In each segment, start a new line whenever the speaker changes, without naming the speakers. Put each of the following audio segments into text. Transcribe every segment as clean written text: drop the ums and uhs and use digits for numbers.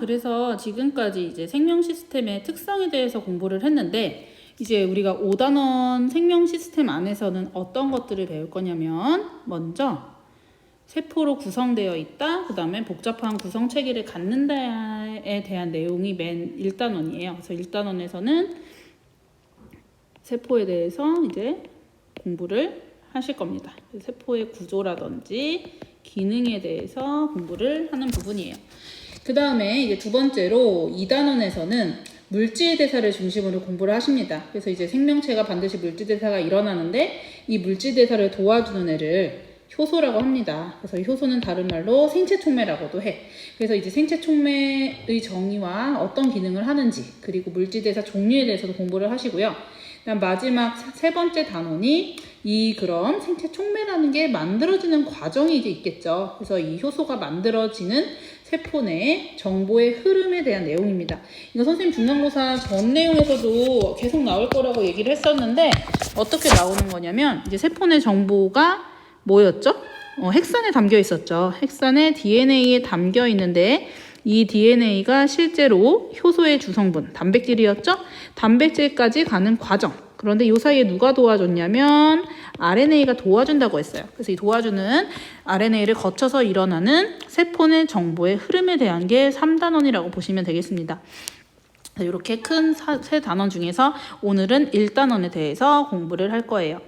그래서 지금까지 이제 생명 시스템의 특성에 대해서 공부를 했는데, 이제 우리가 5단원 생명 시스템 안에서는 어떤 것들을 배울 거냐면, 먼저 세포로 구성되어 있다, 그 다음에 복잡한 구성 체계를 갖는다에 대한 내용이 맨 1단원이에요. 그래서 1단원에서는 세포에 대해서 이제 공부를 하실 겁니다. 세포의 구조라든지 기능에 대해서 공부를 하는 부분이에요. 그 다음에 이제 두 번째로 2단원에서는 물질 대사를 중심으로 공부를 하십니다. 그래서 이제 생명체가 반드시 물질 대사가 일어나는데, 이 물질 대사를 도와주는 애를 효소라고 합니다. 그래서 효소는 다른 말로 생체 촉매라고도 해. 그래서 이제 생체 촉매의 정의와 어떤 기능을 하는지, 그리고 물질 대사 종류에 대해서도 공부를 하시고요. 그다음 마지막 세 번째 단원이 그런 생체 촉매라는 게 만들어지는 과정이 이제 있겠죠. 그래서 이 효소가 만들어지는 세포 내의 정보의 흐름에 대한 내용입니다. 이거 선생님 중간고사 전 내용에서도 계속 나올 거라고 얘기를 했었는데, 어떻게 나오는 거냐면, 이제 세포 내 정보가 뭐였죠? 핵산에 담겨 있었죠. 핵산에 DNA에 담겨 있는데, 이 DNA가 실제로 효소의 주성분, 단백질이었죠? 단백질까지 가는 과정. 그런데 이 사이에 누가 도와줬냐면 RNA가 도와준다고 했어요. 그래서 이 도와주는 RNA를 거쳐서 일어나는 세포 내 정보의 흐름에 대한 게 3단원이라고 보시면 되겠습니다. 이렇게 큰 세 단원 중에서 오늘은 1단원에 대해서 공부를 할 거예요.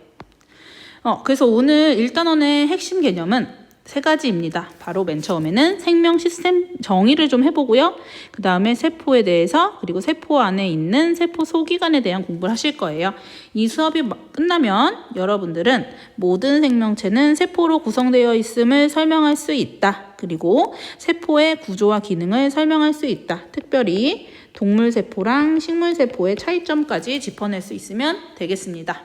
그래서 오늘 1단원의 핵심 개념은 세 가지입니다. 바로 맨 처음에는 생명 시스템 정의를 좀 해보고요. 그 다음에 세포에 대해서, 그리고 세포 안에 있는 세포 소기관에 대한 공부를 하실 거예요. 이 수업이 끝나면 여러분들은 모든 생명체는 세포로 구성되어 있음을 설명할 수 있다. 그리고 세포의 구조와 기능을 설명할 수 있다. 특별히 동물 세포랑 식물 세포의 차이점까지 짚어낼 수 있으면 되겠습니다.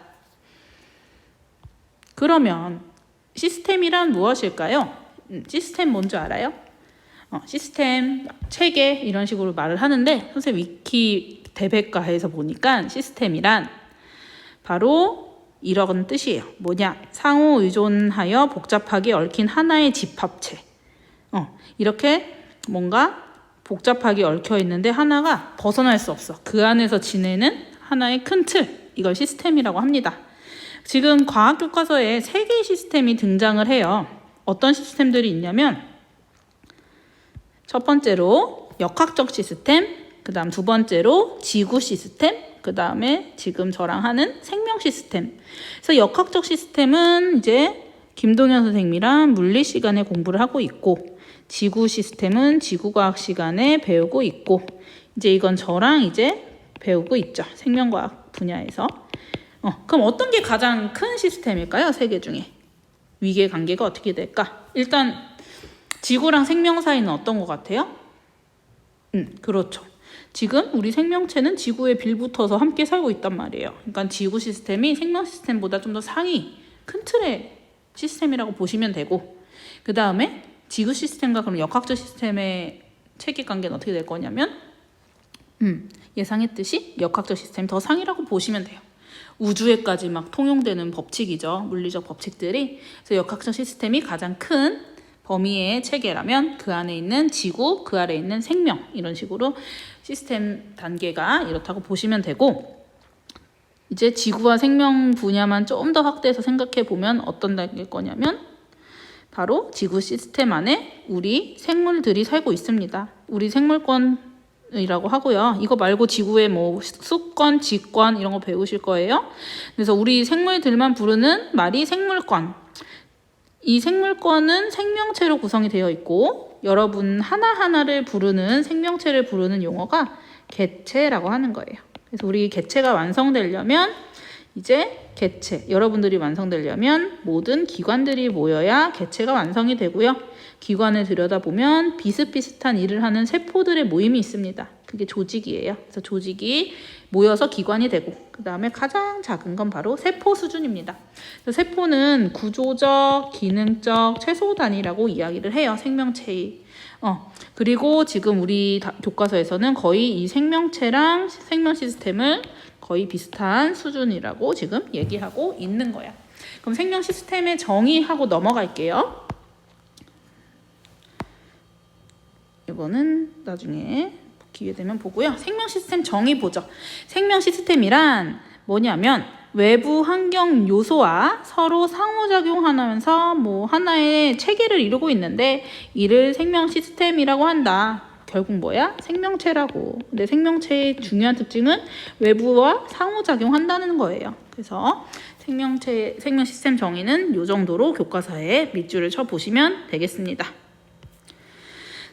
그러면 시스템이란 무엇일까요? 시스템 뭔지 알아요? 시스템, 체계 이런 식으로 말을 하는데, 선생님 위키 대백과에서 보니까 시스템이란 바로 이런 뜻이에요. 뭐냐? 상호 의존하여 복잡하게 얽힌 하나의 집합체. 이렇게 뭔가 복잡하게 얽혀 있는데 하나가 벗어날 수 없어. 그 안에서 지내는 하나의 큰 틀. 이걸 시스템이라고 합니다. 지금 과학 교과서에 3개의 시스템이 등장을 해요. 어떤 시스템들이 있냐면, 첫 번째로 역학적 시스템, 그 다음 두 번째로 지구 시스템, 그 다음에 지금 저랑 하는 생명 시스템. 그래서 역학적 시스템은 이제 김동현 선생님이랑 물리 시간에 공부를 하고 있고, 지구 시스템은 지구과학 시간에 배우고 있고, 이제 이건 저랑 이제 배우고 있죠. 생명과학 분야에서. 그럼 어떤 게 가장 큰 시스템일까요? 3개 중에. 위계 관계가 어떻게 될까? 일단 지구랑 생명 사이는 어떤 것 같아요? 그렇죠. 지금 우리 생명체는 지구에 빌붙어서 함께 살고 있단 말이에요. 그러니까 지구 시스템이 생명 시스템보다 좀 더 상위, 큰 틀의 시스템이라고 보시면 되고, 그 다음에 지구 시스템과 그럼 역학적 시스템의 체계 관계는 어떻게 될 거냐면, 예상했듯이 역학적 시스템이 더 상위라고 보시면 돼요. 우주에까지 막 통용되는 법칙이죠. 물리적 법칙들이. 그래서 역학적 시스템이 가장 큰 범위의 체계라면 그 안에 있는 지구, 그 아래에 있는 생명, 이런 식으로 시스템 단계가 이렇다고 보시면 되고, 이제 지구와 생명 분야만 좀 더 확대해서 생각해 보면 어떤 단계일 거냐면, 바로 지구 시스템 안에 우리 생물들이 살고 있습니다. 우리 생물권 이라고 하고요. 이거 말고 지구의 뭐 수권, 지권 이런 거 배우실 거예요. 그래서 우리 생물들만 부르는 말이 생물권. 이 생물권은 생명체로 구성이 되어 있고, 여러분 하나하나를 부르는, 생명체를 부르는 용어가 개체라고 하는 거예요. 그래서 우리 개체가 완성되려면, 이제 개체, 여러분들이 완성되려면 모든 기관들이 모여야 개체가 완성이 되고요. 기관을 들여다보면 비슷비슷한 일을 하는 세포들의 모임이 있습니다. 그게 조직이에요. 그래서 조직이 모여서 기관이 되고, 그 다음에 가장 작은 건 바로 세포 수준입니다. 그래서 세포는 구조적, 기능적 최소 단위라고 이야기를 해요. 생명체의. 그리고 지금 우리 교과서에서는 거의 이 생명체랑 생명 시스템을 거의 비슷한 수준이라고 지금 얘기하고 있는 거야. 그럼 생명 시스템의 정의하고 넘어갈게요. 이거는 나중에 기회 되면 보고요. 생명 시스템 정의 보죠. 생명 시스템이란 뭐냐면 외부 환경 요소와 서로 상호작용하면서 뭐 하나의 체계를 이루고 있는데 이를 생명 시스템이라고 한다. 결국 뭐야? 생명체라고. 근데 생명체의 중요한 특징은 외부와 상호작용한다는 거예요. 그래서 생명 시스템 정의는 이 정도로 교과서에 밑줄을 쳐보시면 되겠습니다.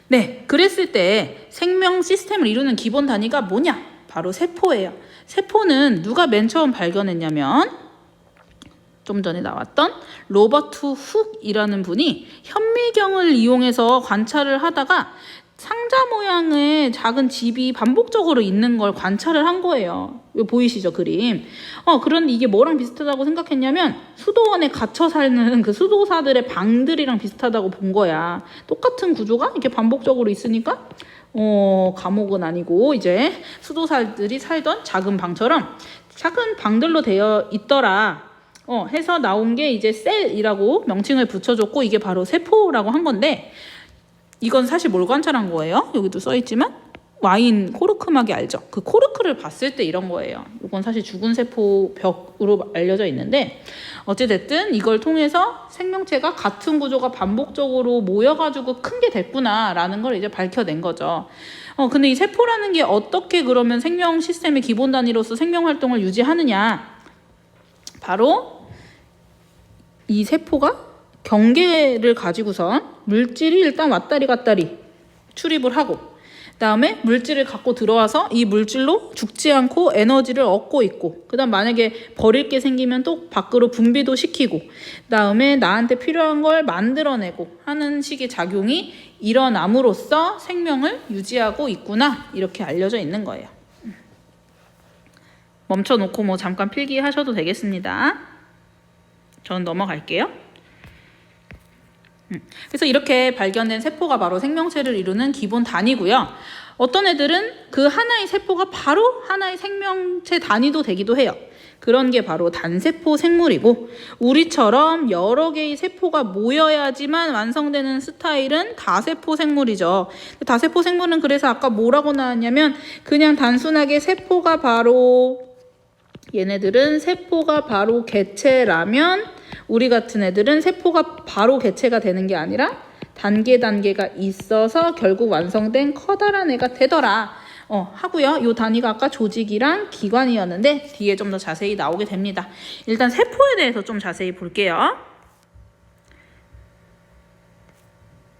네, 그랬을 때 생명 시스템을 이루는 기본 단위가 뭐냐? 바로 세포예요. 세포는 누가 맨 처음 발견했냐면 좀 전에 나왔던 로버트 훅이라는 분이 현미경을 이용해서 관찰을 하다가 상자 모양의 작은 집이 반복적으로 있는 걸 관찰을 한 거예요. 이거 보이시죠, 그림? 그런데 이게 뭐랑 비슷하다고 생각했냐면 수도원에 갇혀 사는 그 수도사들의 방들이랑 비슷하다고 본 거야. 똑같은 구조가 이렇게 반복적으로 있으니까 감옥은 아니고 이제 수도사들이 살던 작은 방처럼 작은 방들로 되어 있더라. 해서 나온 게 이제 셀이라고 명칭을 붙여줬고 이게 바로 세포라고 한 건데 이건 사실 뭘 관찰한 거예요? 여기도 써있지만 와인 코르크막이 알죠? 그 코르크를 봤을 때 이런 거예요. 이건 사실 죽은 세포 벽으로 알려져 있는데 어찌됐든 이걸 통해서 생명체가 같은 구조가 반복적으로 모여가지고 큰 게 됐구나라는 걸 이제 밝혀낸 거죠. 근데 이 세포라는 게 어떻게 그러면 생명 시스템의 기본 단위로서 생명 활동을 유지하느냐? 바로 이 세포가 경계를 가지고선 물질이 일단 왔다리 갔다리 출입을 하고 그다음에 물질을 갖고 들어와서 이 물질로 죽지 않고 에너지를 얻고 있고 그다음 만약에 버릴 게 생기면 또 밖으로 분비도 시키고 그다음에 나한테 필요한 걸 만들어내고 하는 식의 작용이 일어남으로써 생명을 유지하고 있구나 이렇게 알려져 있는 거예요. 멈춰놓고 뭐 잠깐 필기하셔도 되겠습니다. 저는 넘어갈게요. 그래서 이렇게 발견된 세포가 바로 생명체를 이루는 기본 단위고요. 어떤 애들은 그 하나의 세포가 바로 하나의 생명체 단위도 되기도 해요. 그런 게 바로 단세포 생물이고 우리처럼 여러 개의 세포가 모여야지만 완성되는 스타일은 다세포 생물이죠. 다세포 생물은 그래서 아까 뭐라고 나왔냐면 그냥 단순하게 세포가 바로 얘네들은 세포가 바로 개체라면 우리 같은 애들은 세포가 바로 개체가 되는 게 아니라 단계가 있어서 결국 완성된 커다란 애가 되더라. 하고요. 이 단위가 아까 조직이랑 기관이었는데 뒤에 좀 더 자세히 나오게 됩니다. 일단 세포에 대해서 좀 자세히 볼게요.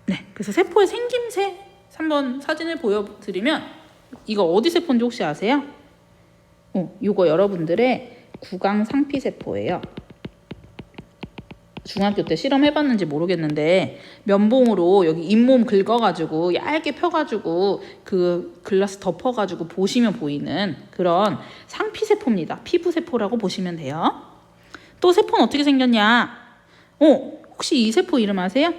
네, 그래서 세포의 생김새 한번 사진을 보여드리면 이거 어디 세포인지 혹시 아세요? 이거 여러분들의 구강 상피세포예요. 중학교 때 실험해봤는지 모르겠는데 면봉으로 여기 잇몸 긁어가지고 얇게 펴가지고 그 글라스 덮어가지고 보시면 보이는 그런 상피세포입니다. 피부세포라고 보시면 돼요. 또 세포는 어떻게 생겼냐? 혹시 이 세포 이름 아세요?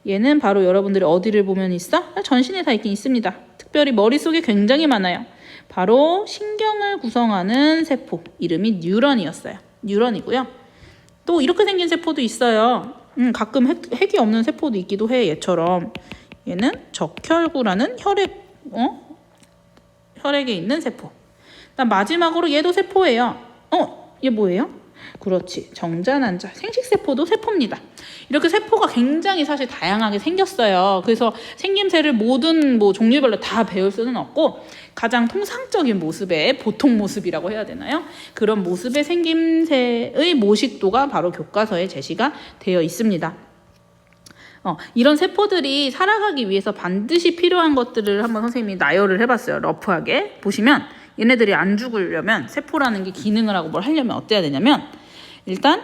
얘는 바로 여러분들이 어디를 보면 있어? 전신에 다 있긴 있습니다. 특별히 머릿속에 굉장히 많아요. 바로 신경을 구성하는 세포 이름이 뉴런이었어요. 뉴런이고요. 또 이렇게 생긴 세포도 있어요. 가끔 핵이 없는 세포도 있기도 해. 얘처럼 얘는 적혈구라는 혈액에 있는 세포. 그다음 마지막으로 얘도 세포예요. 얘 뭐예요? 그렇지, 정자난자 생식세포도 세포입니다. 이렇게 세포가 굉장히 사실 다양하게 생겼어요. 그래서 생김새를 모든 종류별로 다 배울 수는 없고 가장 통상적인 모습의 보통 모습이라고 해야 되나요? 그런 모습의 생김새의 모식도가 바로 교과서에 제시가 되어 있습니다. 이런 세포들이 살아가기 위해서 반드시 필요한 것들을 한번 선생님이 나열을 해봤어요. 러프하게 보시면 얘네들이 안 죽으려면 세포라는 게 기능을 하고 뭘 하려면 어때야 되냐면 일단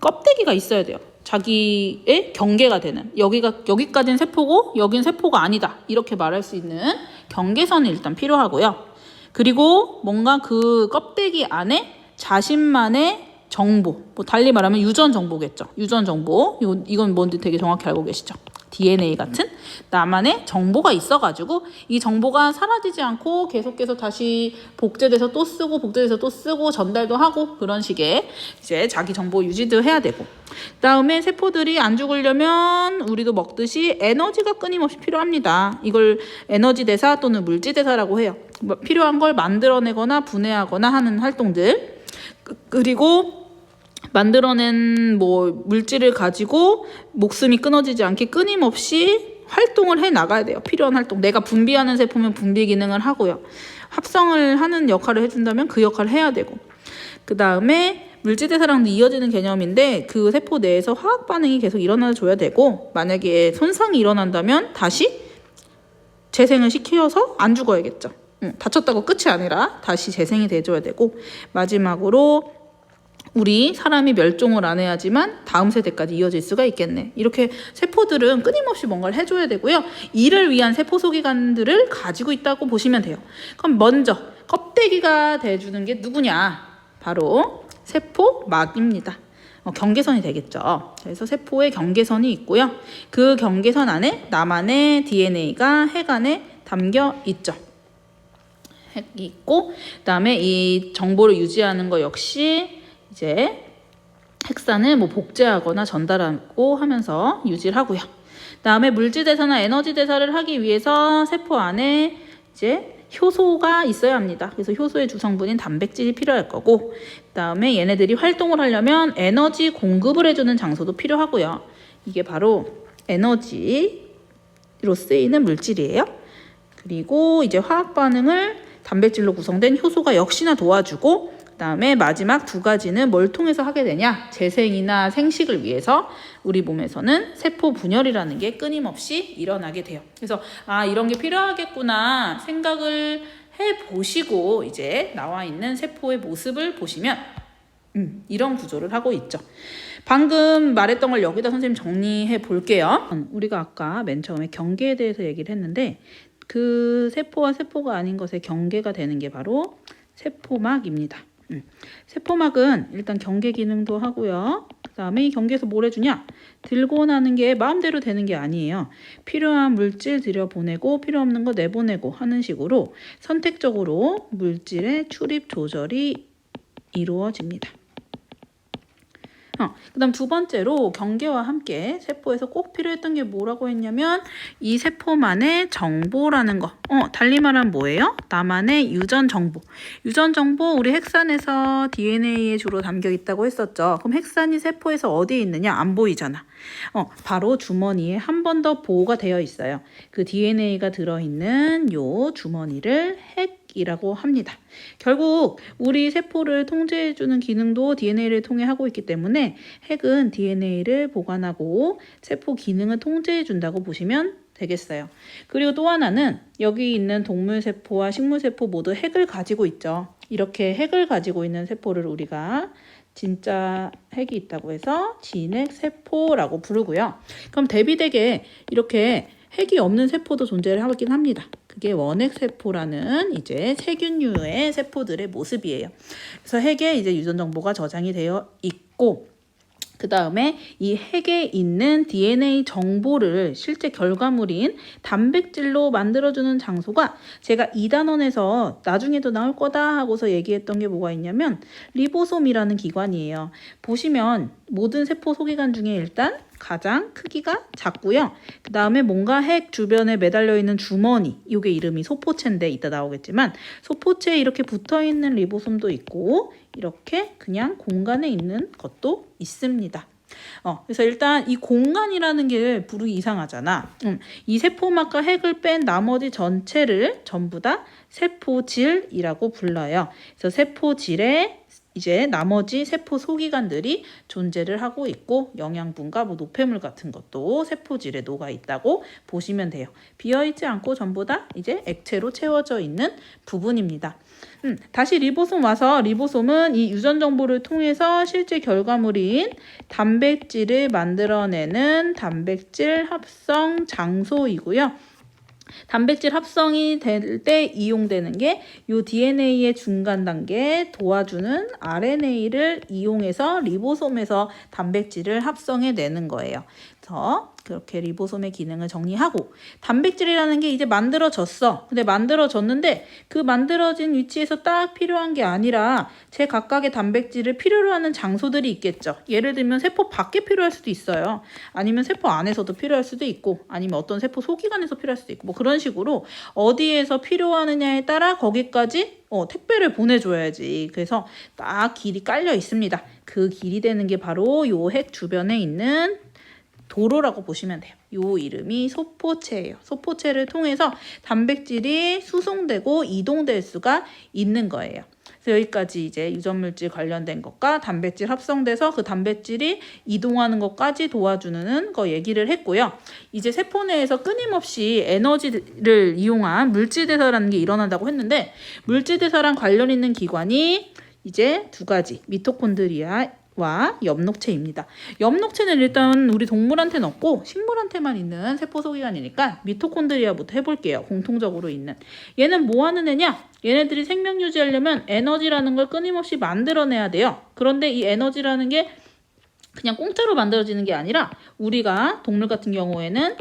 껍데기가 있어야 돼요. 자기의 경계가 되는 여기까지는 세포고 여긴 세포가 아니다 이렇게 말할 수 있는 경계선이 일단 필요하고요. 그리고 뭔가 그 껍데기 안에 자신만의 정보, 뭐 달리 말하면 유전 정보겠죠. 유전 정보, 이건 뭔지 되게 정확히 알고 계시죠? DNA 같은 나만의 정보가 있어가지고 이 정보가 사라지지 않고 계속해서 다시 복제돼서 또 쓰고 복제돼서 또 쓰고 전달도 하고 그런 식의 이제 자기 정보 유지도 해야 되고, 그다음에 세포들이 안 죽으려면 우리도 먹듯이 에너지가 끊임없이 필요합니다. 이걸 에너지 대사 또는 물질 대사라고 해요. 필요한 걸 만들어내거나 분해하거나 하는 활동들. 그리고 만들어낸 뭐 물질을 가지고 목숨이 끊어지지 않게 끊임없이 활동을 해 나가야 돼요. 필요한 활동. 내가 분비하는 세포면 분비 기능을 하고요. 합성을 하는 역할을 해준다면 그 역할을 해야 되고, 그 다음에 물질대사랑도 이어지는 개념인데 그 세포 내에서 화학 반응이 계속 일어나줘야 되고, 만약에 손상이 일어난다면 다시 재생을 시켜서 안 죽어야겠죠. 다쳤다고 끝이 아니라 다시 재생이 돼줘야 되고, 마지막으로 우리 사람이 멸종을 안 해야지만 다음 세대까지 이어질 수가 있겠네. 이렇게 세포들은 끊임없이 뭔가를 해줘야 되고요. 이를 위한 세포 소기관들을 가지고 있다고 보시면 돼요. 그럼 먼저 껍데기가 돼주는 게 누구냐? 바로 세포막입니다. 경계선이 되겠죠. 그래서 세포에 경계선이 있고요. 그 경계선 안에 나만의 DNA가 핵 안에 담겨 있죠. 핵이 있고, 그 다음에 이 정보를 유지하는 거 역시 이제 핵산을 뭐 복제하거나 전달하고 하면서 유지를 하고요. 그다음에 물질 대사나 에너지 대사를 하기 위해서 세포 안에 이제 효소가 있어야 합니다. 그래서 효소의 주성분인 단백질이 필요할 거고, 그다음에 얘네들이 활동을 하려면 에너지 공급을 해주는 장소도 필요하고요. 이게 바로 에너지로 쓰이는 물질이에요. 그리고 이제 화학 반응을 단백질로 구성된 효소가 역시나 도와주고, 그 다음에 마지막 두 가지는 뭘 통해서 하게 되냐? 재생이나 생식을 위해서 우리 몸에서는 세포 분열이라는 게 끊임없이 일어나게 돼요. 그래서 이런 게 필요하겠구나 생각을 해보시고 이제 나와 있는 세포의 모습을 보시면 이런 구조를 하고 있죠. 방금 말했던 걸 여기다 선생님 정리해 볼게요. 우리가 아까 맨 처음에 경계에 대해서 얘기를 했는데 그 세포와 세포가 아닌 것의 경계가 되는 게 바로 세포막입니다. 세포막은 일단 경계 기능도 하고요. 그 다음에 이 경계에서 뭘 해주냐? 들고 나는 게 마음대로 되는 게 아니에요. 필요한 물질 들여보내고 필요 없는 거 내보내고 하는 식으로 선택적으로 물질의 출입 조절이 이루어집니다. 그 다음 두 번째로 경계와 함께 세포에서 꼭 필요했던 게 뭐라고 했냐면 이 세포만의 정보라는 거. 달리 말하면 뭐예요? 나만의 유전 정보. 유전 정보 우리 핵산에서 DNA에 주로 담겨 있다고 했었죠. 그럼 핵산이 세포에서 어디에 있느냐? 안 보이잖아. 바로 주머니에 한 번 더 보호가 되어 있어요. 그 DNA가 들어있는 요 주머니를 핵이라고 합니다. 결국 우리 세포를 통제해주는 기능도 DNA를 통해 하고 있기 때문에 핵은 DNA를 보관하고 세포 기능을 통제해준다고 보시면 되겠어요. 그리고 또 하나는 여기 있는 동물세포와 식물세포 모두 핵을 가지고 있죠. 이렇게 핵을 가지고 있는 세포를 우리가 진짜 핵이 있다고 해서 진핵세포라고 부르고요. 그럼 대비되게 이렇게 핵이 없는 세포도 존재를 하긴 합니다. 그게 원핵세포라는 이제 세균류의 세포들의 모습이에요. 그래서 핵에 이제 유전 정보가 저장이 되어 있고, 그 다음에 이 핵에 있는 DNA 정보를 실제 결과물인 단백질로 만들어주는 장소가 제가 2단원에서 나중에도 나올 거다 하고서 얘기했던 게 뭐가 있냐면 리보솜이라는 기관이에요. 보시면 모든 세포 소기관 중에 일단 가장 크기가 작고요. 그 다음에 뭔가 핵 주변에 매달려 있는 주머니, 이게 이름이 소포체인데 이따 나오겠지만 소포체에 이렇게 붙어있는 리보솜도 있고 이렇게 그냥 공간에 있는 것도 있습니다. 그래서 일단 이 공간이라는 게 부르기 이상하잖아. 이 세포막과 핵을 뺀 나머지 전체를 전부 다 세포질이라고 불러요. 그래서 세포질에 이제 나머지 세포 소기관들이 존재를 하고 있고 영양분과 뭐 노폐물 같은 것도 세포질에 녹아 있다고 보시면 돼요. 비어있지 않고 전부 다 이제 액체로 채워져 있는 부분입니다. 다시 리보솜 와서 리보솜은 이 유전 정보를 통해서 실제 결과물인 단백질을 만들어내는 단백질 합성 장소이고요. 단백질 합성이 될 때 이용되는 게 이 DNA의 중간 단계에 도와주는 RNA를 이용해서 리보솜에서 단백질을 합성해내는 거예요. 그래서 그렇게 리보솜의 기능을 정리하고, 단백질이라는 게 이제 만들어졌어. 근데 만들어졌는데 그 만들어진 위치에서 딱 필요한 게 아니라 제 각각의 단백질을 필요로 하는 장소들이 있겠죠. 예를 들면 세포 밖에 필요할 수도 있어요. 아니면 세포 안에서도 필요할 수도 있고, 아니면 어떤 세포 소기관에서 필요할 수도 있고, 뭐 그런 식으로 어디에서 필요하느냐에 따라 거기까지 택배를 보내줘야지. 그래서 딱 길이 깔려 있습니다. 그 길이 되는 게 바로 요 핵 주변에 있는 도로라고 보시면 돼요. 요 이름이 소포체예요. 소포체를 통해서 단백질이 수송되고 이동될 수가 있는 거예요. 그래서 여기까지 이제 유전물질 관련된 것과 단백질 합성돼서 그 단백질이 이동하는 것까지 도와주는 거 얘기를 했고요. 이제 세포 내에서 끊임없이 에너지를 이용한 물질대사라는 게 일어난다고 했는데, 물질대사랑 관련 있는 기관이 이제 두 가지, 미토콘드리아와 엽록체입니다. 엽록체는 일단 우리 동물한테는 없고 식물한테만 있는 세포 소기관이니까 미토콘드리아부터 해볼게요. 공통적으로 있는. 얘는 뭐 하는 애냐? 얘네들이 생명 유지하려면 에너지라는 걸 끊임없이 만들어내야 돼요. 그런데 이 에너지라는 게 그냥 공짜로 만들어지는 게 아니라 우리가 동물 같은 경우에는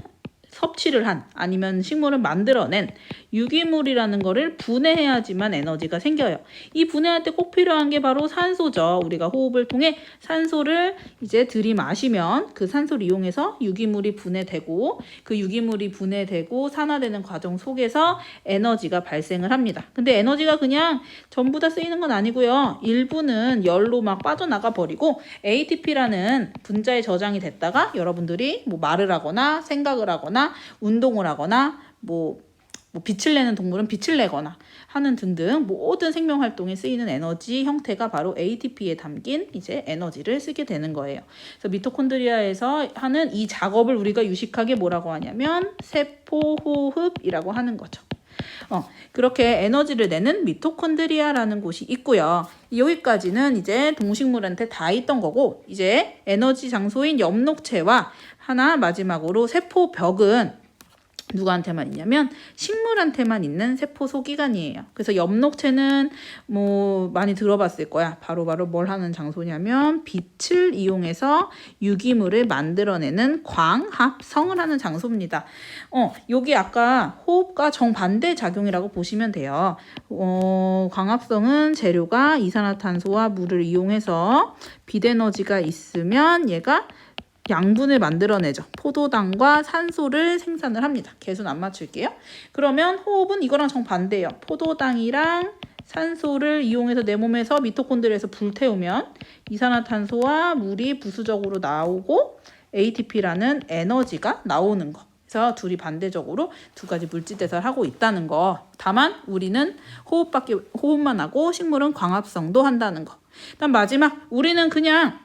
섭취를 한, 아니면 식물을 만들어낸 유기물이라는 거를 분해해야지만 에너지가 생겨요. 이 분해할 때 꼭 필요한 게 바로 산소죠. 우리가 호흡을 통해 산소를 이제 들이마시면 그 산소를 이용해서 유기물이 분해되고, 그 유기물이 분해되고 산화되는 과정 속에서 에너지가 발생을 합니다. 근데 에너지가 그냥 전부 다 쓰이는 건 아니고요. 일부는 열로 막 빠져나가 버리고 ATP라는 분자에 저장이 됐다가 여러분들이 뭐 말을 하거나 생각을 하거나 운동을 하거나 뭐 빛을 내는 동물은 빛을 내거나 하는 등등 모든 생명 활동에 쓰이는 에너지 형태가 바로 ATP에 담긴 이제 에너지를 쓰게 되는 거예요. 그래서 미토콘드리아에서 하는 이 작업을 우리가 유식하게 뭐라고 하냐면 세포호흡이라고 하는 거죠. 그렇게 에너지를 내는 미토콘드리아라는 곳이 있고요. 여기까지는 이제 동식물한테 다 있던 거고, 이제 에너지 장소인 엽록체와 하나 마지막으로 세포벽은 누구한테만 있냐면 식물한테만 있는 세포 소기관이에요. 그래서 엽록체는 뭐 많이 들어봤을 거야. 바로 뭘 하는 장소냐면 빛을 이용해서 유기물을 만들어내는 광합성을 하는 장소입니다. 여기 아까 호흡과 정반대 작용이라고 보시면 돼요. 광합성은 재료가 이산화탄소와 물을 이용해서 빛에너지가 있으면 얘가 양분을 만들어내죠. 포도당과 산소를 생산을 합니다. 개수는 안 맞출게요. 그러면 호흡은 이거랑 정반대예요. 포도당이랑 산소를 이용해서 내 몸에서 미토콘드리아에서 불태우면 이산화탄소와 물이 부수적으로 나오고 ATP라는 에너지가 나오는 거. 그래서 둘이 반대적으로 두 가지 물질 대사를 하고 있다는 거. 다만 우리는 호흡만 하고 식물은 광합성도 한다는 거. 그다음 마지막, 우리는 그냥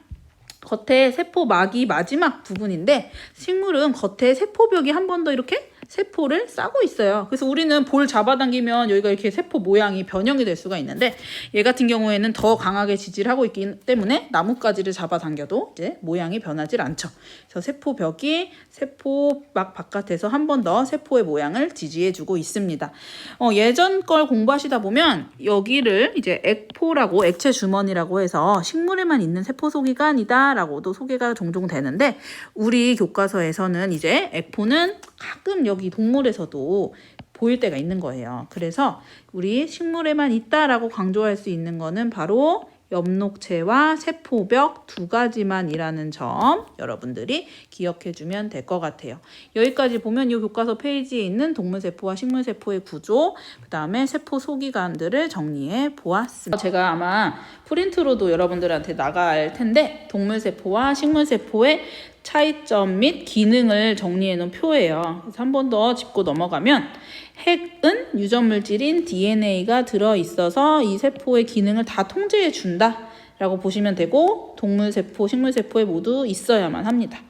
겉에 세포막이 마지막 부분인데 식물은 겉에 세포벽이 한 번 더 이렇게 세포를 싸고 있어요. 그래서 우리는 볼 잡아당기면 여기가 이렇게 세포 모양이 변형이 될 수가 있는데, 얘 같은 경우에는 더 강하게 지지를 하고 있기 때문에 나뭇가지를 잡아당겨도 이제 모양이 변하지 않죠. 그래서 세포벽이 세포막 바깥에서 한 번 더 세포의 모양을 지지해주고 있습니다. 예전 걸 공부하시다 보면 여기를 이제 액포라고, 액체 주머니라고 해서 식물에만 있는 세포 소기관이다 라고도 소개가 종종 되는데, 우리 교과서에서는 이제 액포는 가끔 여기 동물에서도 보일 때가 있는 거예요. 그래서 우리 식물에만 있다라고 강조할 수 있는 거는 바로 엽록체와 세포벽 두 가지만이라는 점 여러분들이 기억해 주면 될 것 같아요. 여기까지 보면 이 교과서 페이지에 있는 동물세포와 식물세포의 구조, 그 다음에 세포 소기관들을 정리해 보았습니다. 제가 아마 프린트로도 여러분들한테 나갈 텐데, 동물세포와 식물세포의 차이점 및 기능을 정리해 놓은 표예요. 그래서 한 번 더 짚고 넘어가면, 핵은 유전물질인 DNA가 들어있어서 이 세포의 기능을 다 통제해 준다 라고 보시면 되고, 동물세포, 식물세포에 모두 있어야만 합니다.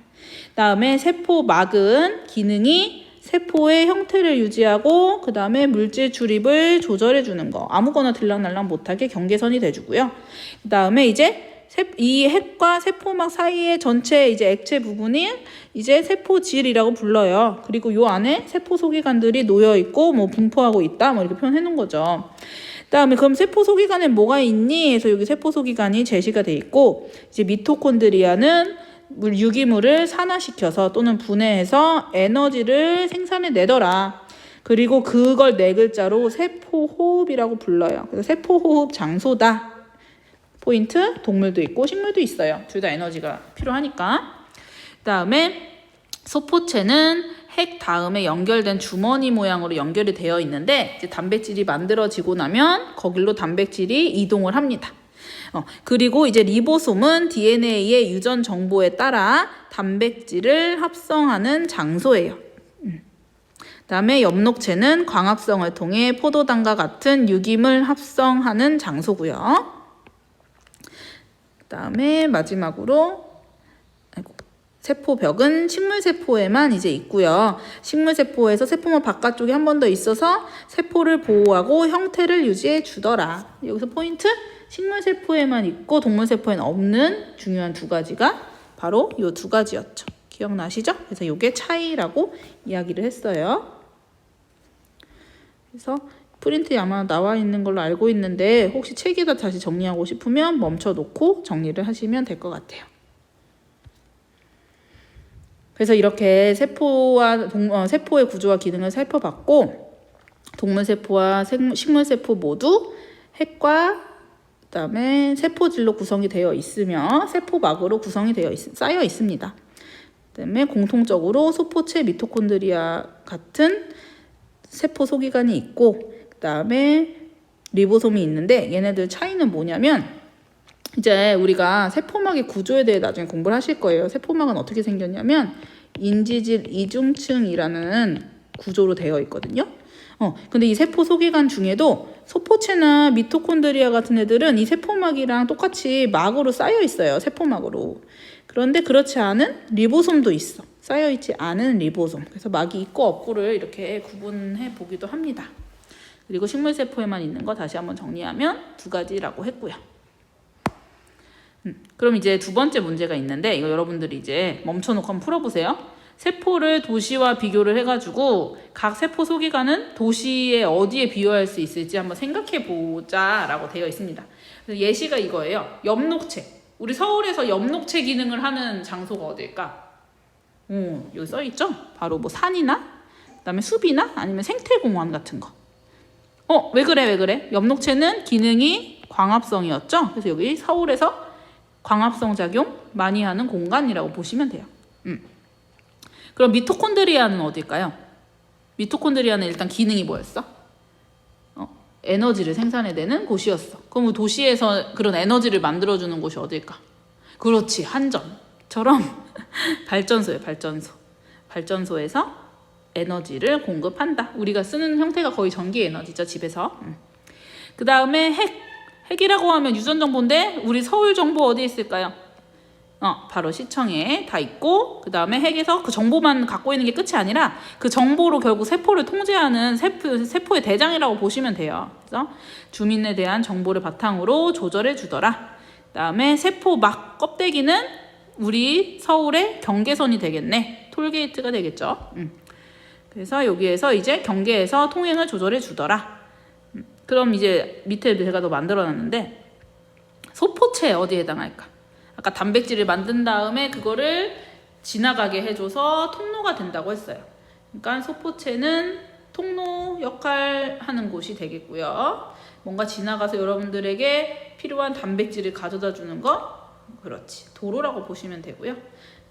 다음에 세포막은 기능이 세포의 형태를 유지하고 그 다음에 물질 출입을 조절해 주는 거, 아무거나 들락날락 못하게 경계선이 돼주고요. 그 다음에 이제 이 핵과 세포막 사이의 전체 이제 액체 부분이 이제 세포질이라고 불러요. 그리고 요 안에 세포 소기관들이 놓여 있고 뭐 분포하고 있다 뭐 이렇게 표현해 놓은 거죠. 그다음에 그럼 세포 소기관에 뭐가 있니? 해서 여기 세포 소기관이 제시가 돼 있고 이제 미토콘드리아는 유기물을 산화시켜서 또는 분해해서 에너지를 생산해 내더라. 그리고 그걸 네 글자로 세포호흡이라고 불러요. 그래서 세포호흡 장소다. 포인트, 동물도 있고 식물도 있어요. 둘 다 에너지가 필요하니까. 그다음에 소포체는 핵 다음에 연결된 주머니 모양으로 연결이 되어 있는데 이제 단백질이 만들어지고 나면 거길로 단백질이 이동을 합니다. 그리고 이제 리보솜은 DNA의 유전 정보에 따라 단백질을 합성하는 장소예요. 그다음에 엽록체는 광합성을 통해 포도당과 같은 유기물 합성하는 장소고요. 그다음에 마지막으로 세포벽은 식물세포에만 이제 있고요. 식물세포에서 세포膜 바깥쪽에 한 번 더 있어서 세포를 보호하고 형태를 유지해 주더라. 여기서 포인트, 식물세포에만 있고 동물세포에는 없는 중요한 두 가지가 바로 이 두 가지였죠. 기억나시죠? 그래서 이게 차이라고 이야기를 했어요. 그래서 프린트에 아마 나와 있는 걸로 알고 있는데 혹시 책에다 다시 정리하고 싶으면 멈춰놓고 정리를 하시면 될 것 같아요. 그래서 이렇게 세포의 구조와 기능을 살펴봤고 동물세포와 식물세포 모두 핵과 그다음에 세포질로 구성이 되어 있으며 세포막으로 구성이 쌓여 있습니다. 그다음에 공통적으로 소포체 미토콘드리아 같은 세포 소기관이 있고 그다음에 리보솜이 있는데 얘네들 차이는 뭐냐면 이제 우리가 세포막의 구조에 대해 나중에 공부를 하실 거예요. 세포막은 어떻게 생겼냐면 인지질 이중층이라는 구조로 되어 있거든요. 근데 이 세포 소기관 중에도 소포체나 미토콘드리아 같은 애들은 이 세포막이랑 똑같이 막으로 쌓여 있어요. 세포막으로. 그런데 그렇지 않은 리보솜도 있어. 쌓여 있지 않은 리보솜. 그래서 막이 있고 없고를 이렇게 구분해 보기도 합니다. 그리고 식물세포에만 있는 거 다시 한번 정리하면 두 가지라고 했고요. 그럼 이제 두 번째 문제가 있는데 이거 여러분들이 이제 멈춰놓고 한번 풀어보세요. 세포를 도시와 비교를 해가지고 각 세포 소기관은 도시의 어디에 비유할 수 있을지 한번 생각해 보자라고 되어 있습니다. 그래서 예시가 이거예요. 엽록체. 우리 서울에서 엽록체 기능을 하는 장소가 어딜까? 여기 써 있죠? 바로 뭐 산이나 그다음에 숲이나 아니면 생태공원 같은 거. 왜 그래? 엽록체는 기능이 광합성이었죠? 그래서 여기 서울에서 광합성 작용 많이 하는 공간이라고 보시면 돼요. 그럼 미토콘드리아는 어딜까요? 미토콘드리아는 일단 기능이 뭐였어? 에너지를 생산해내는 곳이었어. 그럼 도시에서 그런 에너지를 만들어주는 곳이 어딜까? 그렇지, 한전처럼 발전소예요, 발전소. 발전소에서 에너지를 공급한다. 우리가 쓰는 형태가 거의 전기 에너지죠, 집에서. 그 다음에 핵이라고 하면 유전 정보인데 우리 서울 정보 어디 있을까요? 바로 시청에 다 있고 그 다음에 핵에서 그 정보만 갖고 있는 게 끝이 아니라 그 정보로 결국 세포를 통제하는 세포의 대장이라고 보시면 돼요. 그래서 주민에 대한 정보를 바탕으로 조절해 주더라. 그 다음에 세포막 껍데기는 우리 서울의 경계선이 되겠네. 톨게이트가 되겠죠. 그래서 여기에서 이제 경계에서 통행을 조절해 주더라. 그럼 이제 밑에 제가 더 만들어 놨는데 소포체 어디에 해당할까? 아까 단백질을 만든 다음에 그거를 지나가게 해줘서 통로가 된다고 했어요. 그러니까 소포체는 통로 역할 하는 곳이 되겠고요. 뭔가 지나가서 여러분들에게 필요한 단백질을 가져다 주는 거, 그렇지, 도로라고 보시면 되고요.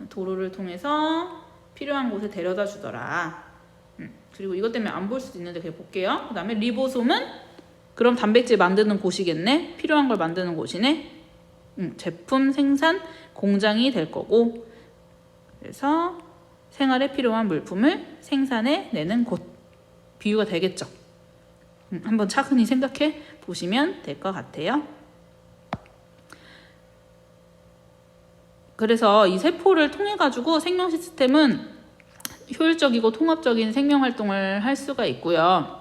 도로를 통해서 필요한 곳에 데려다 주더라. 그리고 이것 때문에 안 볼 수도 있는데 그냥 볼게요. 그 다음에 리보솜은 그럼 단백질 만드는 곳이겠네. 필요한 걸 만드는 곳이네. 제품 생산 공장이 될 거고, 그래서 생활에 필요한 물품을 생산해 내는 곳, 비유가 되겠죠. 한번 차근히 생각해 보시면 될 것 같아요. 그래서 이 세포를 통해 가지고 생명 시스템은 효율적이고 통합적인 생명 활동을 할 수가 있고요.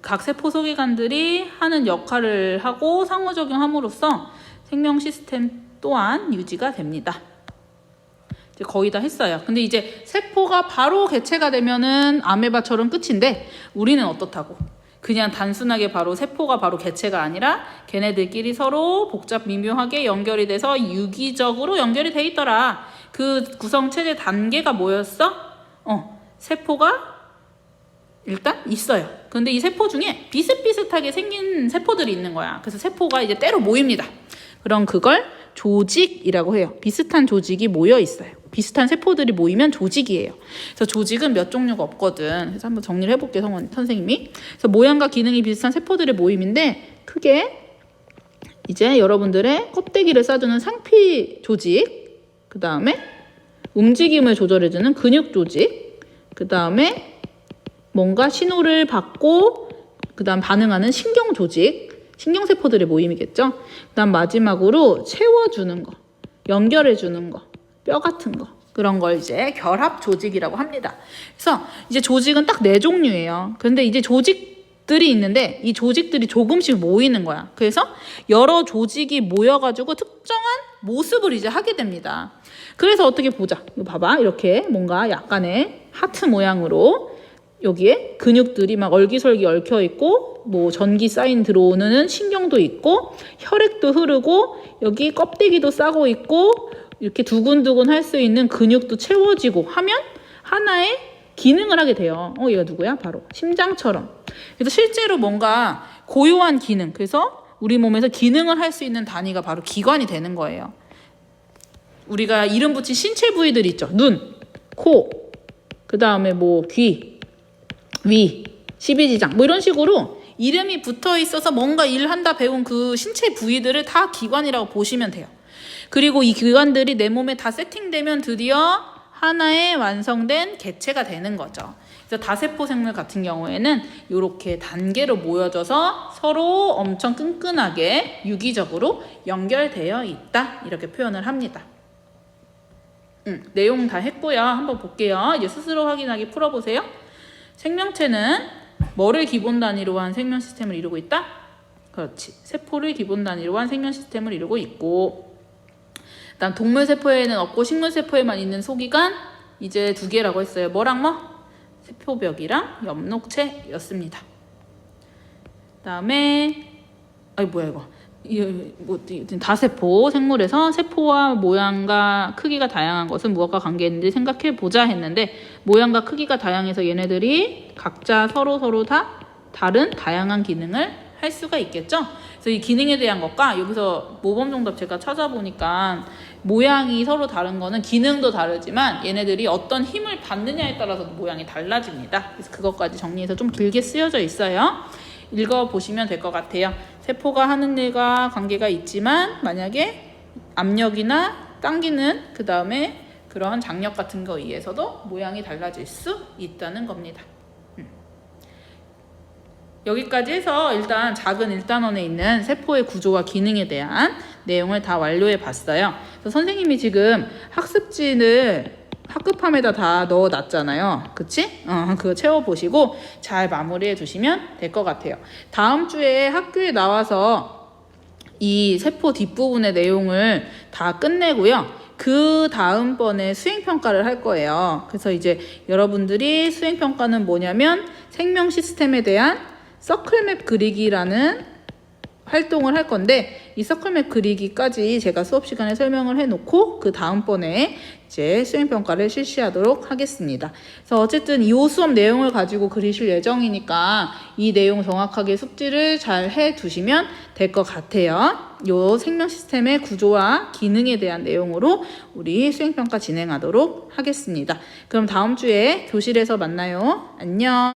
각 세포 소기관들이 하는 역할을 하고 상호작용함으로써 생명 시스템 또한 유지가 됩니다. 이제 거의 다 했어요. 근데 이제 세포가 바로 개체가 되면은 아메바처럼 끝인데 우리는 어떻다고? 그냥 단순하게 바로 세포가 바로 개체가 아니라 걔네들끼리 서로 복잡 미묘하게 연결이 돼서 유기적으로 연결이 돼 있더라. 그 구성체제 단계가 뭐였어? 세포가 일단 있어요. 근데 이 세포 중에 비슷비슷하게 생긴 세포들이 있는 거야. 그래서 세포가 이제 때로 모입니다. 그럼 그걸 조직이라고 해요. 비슷한 조직이 모여 있어요. 비슷한 세포들이 모이면 조직이에요. 그래서 조직은 몇 종류가 없거든. 그래서 한번 정리를 해볼게요, 선생님이. 그래서 모양과 기능이 비슷한 세포들의 모임인데 크게 이제 여러분들의 껍데기를 싸주는 상피 조직, 그 다음에 움직임을 조절해주는 근육 조직, 그 다음에 뭔가 신호를 받고 그 다음 반응하는 신경 조직, 신경세포들의 모임이겠죠. 그 다음 마지막으로 채워주는 거, 연결해주는 거, 뼈 같은 거, 그런 걸 이제 결합 조직이라고 합니다. 그래서 이제 조직은 딱 4종류예요. 그런데 이제 조직들이 있는데 이 조직들이 조금씩 모이는 거야. 그래서 여러 조직이 모여가지고 특정한 모습을 이제 하게 됩니다. 그래서 어떻게 보자. 이거 봐봐. 이렇게 뭔가 약간의 하트 모양으로 여기에 근육들이 막 얼기설기 얽혀 있고 뭐 전기 사인 들어오는 신경도 있고 혈액도 흐르고 여기 껍데기도 싸고 있고 이렇게 두근두근 할 수 있는 근육도 채워지고 하면 하나의 기능을 하게 돼요. 얘가 누구야? 바로 심장처럼. 그래서 실제로 뭔가 고유한 기능, 그래서 우리 몸에서 기능을 할 수 있는 단위가 바로 기관이 되는 거예요. 우리가 이름 붙인 신체 부위들 있죠. 눈, 코, 그 다음에 뭐 귀, 위, 십이지장 뭐 이런 식으로 이름이 붙어 있어서 뭔가 일을 한다 배운 그 신체 부위들을 다 기관이라고 보시면 돼요. 그리고 이 기관들이 내 몸에 다 세팅되면 드디어 하나의 완성된 개체가 되는 거죠. 그래서 다세포 생물 같은 경우에는 이렇게 단계로 모여져서 서로 엄청 끈끈하게 유기적으로 연결되어 있다, 이렇게 표현을 합니다. 내용 다 했고요. 한번 볼게요. 이제 스스로 확인하기 풀어보세요. 생명체는 뭐를 기본 단위로 한 생명 시스템을 이루고 있다? 그렇지. 세포를 기본 단위로 한 생명 시스템을 이루고 있고, 그다음 동물 세포에는 없고 식물 세포에만 있는 소기관 이제 2개라고 했어요. 뭐랑 뭐? 세포벽이랑 엽록체였습니다. 그다음에 뭐야 이거. 다세포 생물에서 세포와 모양과 크기가 다양한 것은 무엇과 관계있는지 생각해 보자 했는데, 모양과 크기가 다양해서 얘네들이 각자 서로 다 다른 다양한 기능을 할 수가 있겠죠. 그래서 이 기능에 대한 것과 여기서 모범정답 제가 찾아보니까 모양이 서로 다른 거는 기능도 다르지만 얘네들이 어떤 힘을 받느냐에 따라서 모양이 달라집니다. 그래서 그것까지 정리해서 좀 길게 쓰여져 있어요. 읽어보시면 될 것 같아요. 세포가 하는 일과 관계가 있지만 만약에 압력이나 당기는 그 다음에 그러한 장력 같은 거에 의해서도 모양이 달라질 수 있다는 겁니다. 여기까지 해서 일단 작은 1단원에 있는 세포의 구조와 기능에 대한 내용을 다 완료해 봤어요. 그래서 선생님이 지금 학습지를 학급함에다 다 넣어놨잖아요. 그치? 그거 채워보시고 잘 마무리해 주시면 될 것 같아요. 다음 주에 학교에 나와서 이 세포 뒷부분의 내용을 다 끝내고요. 그 다음번에 수행평가를 할 거예요. 그래서 이제 여러분들이 수행평가는 뭐냐면 생명 시스템에 대한 서클맵 그리기라는 활동을 할 건데, 이 서클맵 그리기까지 제가 수업 시간에 설명을 해놓고 그 다음번에 이제 수행평가를 실시하도록 하겠습니다. 그래서 어쨌든 이 수업 내용을 가지고 그리실 예정이니까 이 내용 정확하게 숙지를 잘 해두시면 될 것 같아요. 이 생명 시스템의 구조와 기능에 대한 내용으로 우리 수행평가 진행하도록 하겠습니다. 그럼 다음 주에 교실에서 만나요. 안녕.